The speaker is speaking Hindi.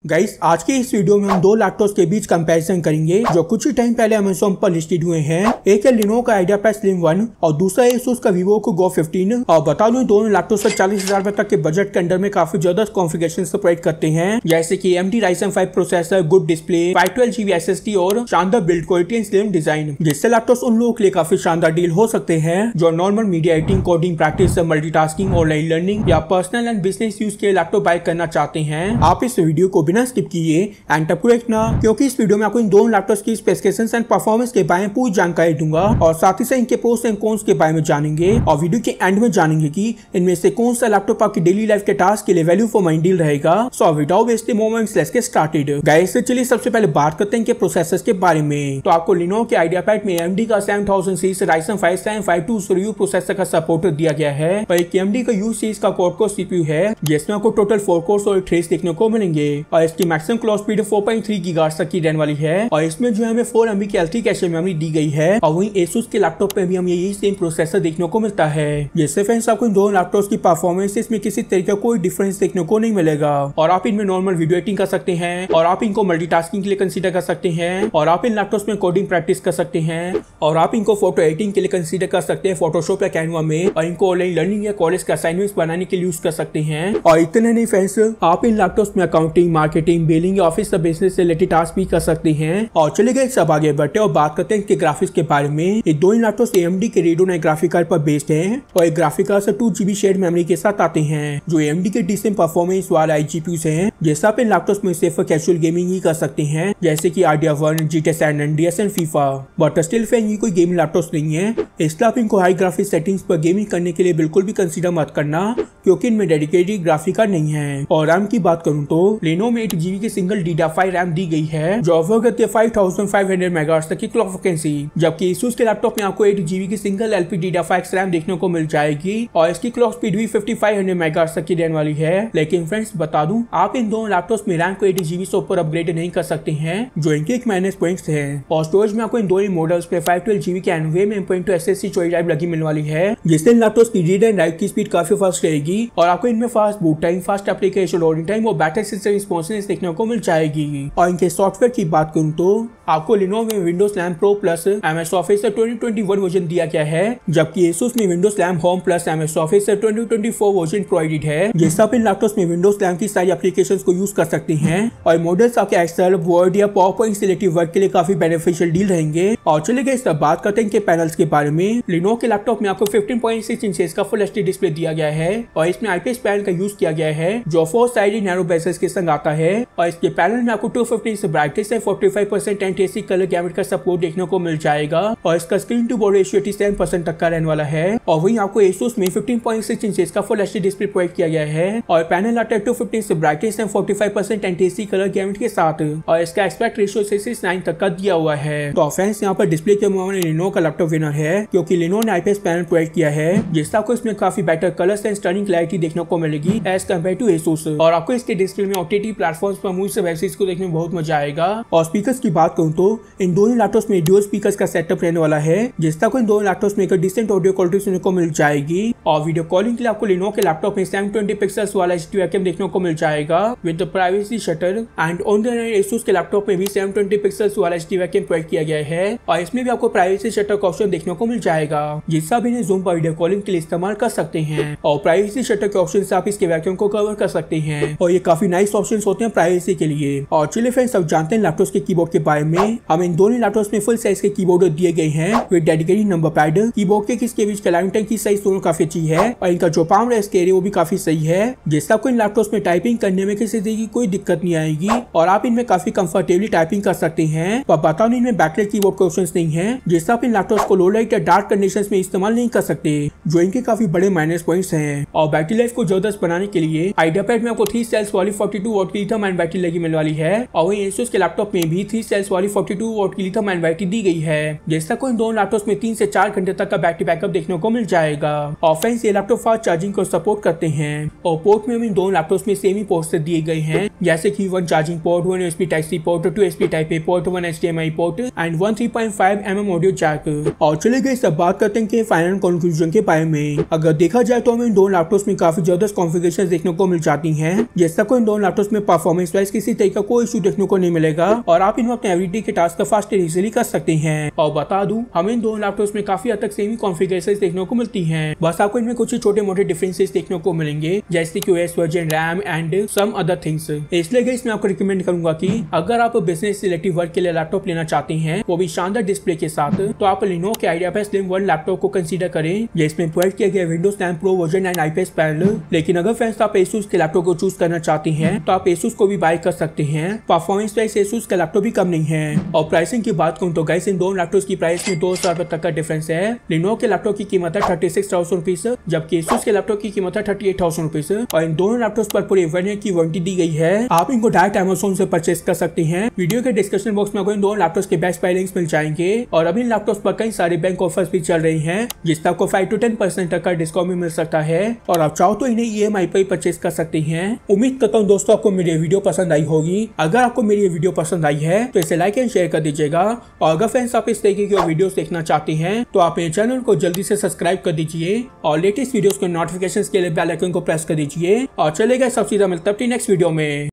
गाइस आज के इस वीडियो में हम दो लैपटॉप्स के बीच कंपैरिजन करेंगे जो कुछ ही टाइम पहले अमेज़न पर लिस्टेड हुए हैं। एक है लिनोवो का आइडियापैड स्लिम 1 और दूसरा है एसुस का वीवो को गो 15। और बता दूं दोनों लैपटॉप से 40,000 रुपए तक के बजट के अंडर में काफी ज्यादा कॉन्फ़िगरेशन प्रोवाइड करते हैं, जैसे कि AMD Ryzen 5 processor, good display, 512GB SSD और शानदार build quality and slim design. जिससे लैपटॉप्स उन लोगों के लिए काफी शानदार डील हो सकते हैं जो normal media editing, coding practice, multitasking, online learning या पर्सनल एंड बिजनेस यूज के लैपटॉप बाय करना चाहते हैं। आप इस वीडियो को बिना स्किप किए एंड तक पूरा देखना, क्योंकि इस वीडियो में आपको इन दोनों लैपटॉप्स की स्पेसिफिकेशंस एंड परफॉर्मेंस के बारे में पूरी जानकारी दूंगा और साथ ही साथ इनके प्रोस एंड कॉन्स के बारे में जानेंगे और वीडियो के एंड में जानेंगे कि इनमें से कौन सा लैपटॉप आपकी डेली लाइफ के टास्क के लिए वैल्यू फॉर मनी डील रहेगा। So without wasting moments let's get started. Guys चलिए सबसे पहले बात करते हैं इनके प्रोसेसर्स के बारे में। तो आपको लिनोवो के आइडियापैड में AMD का 7000 सीरीज Ryzen 5 7520U प्रोसेसर का सपोर्ट दिया गया है और एक AMD का U सीरीज का क्वाड कोर CPU है जिसमें आपको टोटल 4 कोर्स और थ्रेड्स देखने को मिलेंगे और इसकी मैक्सिमम क्लॉक स्पीड 4.3 गीगाहर्ट्ज तक की रहने वाली है और इसमें जो हमें 4 MB की L3 कैशे मेमोरी दी गई है और वहीं एसुस के लैपटॉप पे भी हमें यही सेम प्रोसेसर देखने को मिलता है। जिससे फ्रेंड्स आपको इन दोनों लैपटॉप्स की परफॉर्मेंस में किसी तरीके का कोई डिफरेंस देखने को नहीं मिलेगा और आप इनमें नॉर्मल वीडियो एडिटिंग कर सकते हैं और आप इनको मल्टीटास्किंग के लिए कंसीडर कर सकते हैं और आप इन लैपटॉप्स में कोडिंग प्रैक्टिस कर सकते हैं और आप इनको फोटो एडिटिंग के लिए कंसीडर कर सकते हैं फोटोशॉप या कैनवा में और इनको ऑनलाइन लर्निंग या कॉलेज के असाइनमेंट्स बनाने के लिए यूज कर सकते हैं। और इतने नहीं फ्रेंड्स, आप इन लैपटॉप्स में अकाउंटिंग, मार्केटिंग, बिलिंग या ऑफिस का बिजनेस से रिलेटेड टास्क भी कर सकते हैं। और चले गए सब आगे बढ़ते और बात करते हैं इनके ग्राफिक्स के बारे में। ये दो लैपटॉप्स AMD के Radeon ग्राफिक कार्ड पर बेस्ड हैं और एक ग्राफिक कार्ड से 2GB शेयर्ड मेमोरी के साथ आते हैं जो AMD के डिसेंट परफॉर्मेंस वाले GPUs हैं। जैसा आप इन लैपटॉप्स में सिर्फ कैजुअल गेमिंग ही कर सकते हैं जैसे कि RDR1, GTA San Andreas and FIFA, but still fan ये कोई गेमिंग लैपटॉप्स नहीं है, इसलिए आप इनको हाई ग्राफिक सेटिंग्स पर गेमिंग करने के लिए बिल्कुल भी कंसीडर मत करना क्योंकि इनमें डेडिकेटेड ग्राफिक कार्ड नहीं है। और रैम की बात करूं तो Lenovo में 8GB की सिंगल DDR5 रैम दी गई है जो ऑफर करती है 5500 मेगाहर्ट्ज तक की क्लॉक फ्रीक्वेंसी, जबकि एसुस के लैपटॉप में आपको 8GB की सिंगल LPDDR5 रैम देखने को मिल जाएगी और इसकी क्लॉक स्पीड भी 5500 मेगाहर्ट्ज तक की रहने वाली है। लेकिन फ्रेंड्स बता दूं, आप इन दोनों लैपटॉप्स में रैम को 8GB से ऊपर अपग्रेड नहीं कर सकते हैं जो इनके एक माइनस पॉइंट्स हैं। और स्टोरेज में आपको इन दोनों मॉडल्स पे 512GB की NVMe M.2 SSD storage drive लगी मिलने वाली है जिससे इन लैपटॉप्स की रीड एंड राइट की स्पीड काफी फास्ट रहेगी और आपको इनमें fast boot time, fast application loading time और बैटरी सिस्टम रिस्पॉन्सिवनेस देखने को मिल जाएगी। और इनके सॉफ्टवेयर की बात करूं तो आपको Lenovo में Windows 11 Pro plus MS Office 2021 version दिया गया है, जबकि Asus में Windows 11 Home plus MS Office 2024 version provided है जिससे आप इन लैपटॉप्स में Windows 11 की सारी एप्लीकेशंस को यूज कर सकते हैं और मॉडल्स आपके एक्सेल, वर्ड या पावरपॉइंट से रिलेटेड वर्क के लिए काफी बेनिफिशियल डील रहेंगे। और चले गए सब बात करते हैं इनके पैनल्स के बारे में। Lenovo के लैपटॉप में आपको 15.6 इंचेस का फुल HD डिस्प्ले दिया गया है और इसमें IPS पैनल का यूज किया गया है जो 4 साइडेड नैरो बेसेस के संग आता है और इसके पैनल में आपको 250 से ब्राइटनेस से 45% एंटी कलर गैमेट का सपोर्ट देखने को मिल जाएगा और इसका स्क्रीन टू बॉडी रेशियो 87% तक का रहने वाला है। और वहीं आपको Asus में 15.6 इंचेस का फुल HD डिस्प्ले प्रोवाइड किया गया है और पैनल आता है 250 से brightness and 45% anti colour gamete के साथ और इसका एस्पेक्ट रेशियो 6:9 तक का दिया हुआ है। तो फ्रेंड्स यहाँ पर डिस्प्ले के मामले में Lenovo का लैपटॉप विनर है क्योंकि Lenovo ने IPS पैनल प्रोवाइड किया है जिससे आपको इसमें काफी better colours and stunning clarity देखने को मिलेगी एज कम्पेयर टू Asus और आपको इसके डिस्प्ले में OTT प्लेटफॉर्म्स पर मूवीज वेब सीरीज को देखने में बहुत मजा आएगा। और स्पीकर्स की बात करूं तो इन दोनों लैपटॉप्स में ड्यूअल स्पीकर्स का सेटअप रहने वाला है जिससे आपको इन दोनों लैपटॉप्स में एक डिसेंट ऑडियो क्वालिटी सुनने को मिल जाएगी। और वीडियो कॉलिंग के लिए आपको Lenovo के लैपटॉप में 720 पिक्सेल्स वाला HD webcam देखने को मिल जाएगा with privacy shutter and on the Asus के लैपटॉप में भी 720 पिक्सेल्स वाला HD webcam प्रोवाइड किया गया है और इसमें भी आपको प्राइवेसी शटर का ऑप्शन देखने को मिल जाएगा जिससे आप इन्हें जूम पर वीडियो कॉलिंग के लिए इस्तेमाल कर सकते हैं और प्राइवेसी शटर के ऑप्शन से आप इसके वैक्यूम को कवर कर सकते हैं और ये काफी नाइस ऑप्शन होते हैं प्राइवेसी के लिए। और चलिए फ्रेंड्स सब जानते हैं लैपटॉप्स के कीबोर्ड के बारे में। हम इन दोनों लैपटॉप्स में फुल साइज के कीबोर्ड दिए गए हैं with dedicated number pad. Keyboard के किसके बीच कैलाइंटन की साइज दोनों काफी अच्छी है और इनका जो पाम रेस्ट एरिया वो भी काफी सही है जिससे आपको इन लैपटॉप्स में टाइपिंग करने में किसी तरह की कोई दिक्कत नहीं आएगी और आप इनमें काफी कंफर्टेबली टाइपिंग कर सकते हैं। पर बता नहीं इनमें बैकलाइट कीबोर्ड के ऑप्शंस नहीं है जिससे आप इन लैपटॉप्स को लो लाइट या डार्क कंडीशंस में इस्तेमाल नहीं कर सकते जो इनके काफी बड़े माइनस पॉइंट्स हैं। और बैटरी लाइफ को जबरदस्त बनाने के लिए आइडियापैड में आपको 3 सेल्स वाली 42 वॉट की लिथियम आयन बैटरी लगी मिलने वाली है और वहीं Asus के लैपटॉप में भी 3 सेल्स वाली 42 वॉट की लिथियम आयन बैटरी दी गई है जिससे को इन दोनों लैपटॉप्स में 3 से 4 घंटे तक का बैटरी बैकअप देखने को मिल जाएगा। और फ्रेंड्स ये लैपटॉप फास्ट चार्जिंग को सपोर्ट करते हैं और पोर्ट में इन दोनों लैपटॉप्स में सेमी पोर्ट से दिए गए हैं जैसे कि 1 charging port, 1 USB Type-C port, 2 USB Type-A port, 1 HDMI port and 1 3.5 mm audio jack. और चले गए सब बात करते हैं कि फाइनल कंक्लूजन के बारे में। अगर देखा जाए तो हमें इन दोनों लैपटॉप्स में काफी ज्यादा कॉन्फ़िगरेशन देखने को मिल जाती हैं जिससे को इन दोनों लैपटॉप्स में परफॉर्मेंस वाइज किसी तरह का कोई इशू देखने को नहीं मिलेगा और आप इनमें अपने एवरीडे के टास्क फास्ट इजीली कर सकते हैं। और बता दूं, हमें इन दोनों लैपटॉप्स में काफी हद तक सेम ही कॉन्फ़िगरेशंस देखने को मिलती हैं, बस आपको इनमें कुछ छोटे मोटे डिफरेंसेस देखने को मिलेंगे, जैसे कि OS version, RAM and some other things. इसलिए गाइस मैं आपको रिकमेंड करूंगा कि अगर आप बिजनेस रिलेटेड वर्क के लिए लैपटॉप लेना चाहते हैं, वो भी शानदार डिस्प्ले के साथ, तो आप Lenovo के IdeaPad Slim 1 लैपटॉप को कंसीडर करें, जिसमें प्रोवाइड किया गया Windows 10 Pro version and IPS panel. लेकिन अगर फ्रेंड्स आप Asus के लैपटॉप को चूज करना चाहते हैं, तो आप Asus को भी बाय कर सकते हैं। परफॉर्मेंस वाइज Asus का लैपटॉप भी कम नहीं है। और प्राइसिंग की बात करूं तो गाइस इन दोनों लैपटॉप्स की प्राइस में 2,000 तक का डिफरेंस है। Lenovo के लैपटॉप की कीमत है 36,000 रुपीज, जबकि Asus के लैपटॉप की कीमत है 38,000 रुपीज। और इन दोनों लैपटॉप्स पर पूरी 1 ईयर की वारंटी दी गई है। आप इनको डायरेक्ट Amazon से परचेस कर सकते हैं। वीडियो के डिस्क्रिप्शन बॉक्स में आपको इन दोनों लैपटॉप्स के बेस्ट प्राइस लिंक्स मिल जाएंगे। और अभी इन लैपटॉप्स पर कई सारे बैंक ऑफर्स भी चल रही हैं, जिससे आपको 5 to 10% तक का डिस्काउंट भी मिल सकता है। और आप चाहो तो इन्हें EMI पर परचेस कर सकते हैं। उम्मीद करता हूँ दोस्तों आपको मेरी वीडियो पसंद आई होगी। अगर आपको मेरी वीडियो पसंद आई है तो इसे लाइक एंड शेयर कर दीजिएगा। और अगर फ्रेंड्स आप इस तरीके की वीडियोस देखना चाहते हैं, तो आप मेरे चैनल को जल्दी से सब्सक्राइब कर दीजिए और लेटेस्ट वीडियोस के नोटिफिकेशंस के लिए बेल आइकन को प्रेस कर दीजिए। और चलेगा, सब सीधा मिलता है अपनी नेक्स्ट वीडियो में।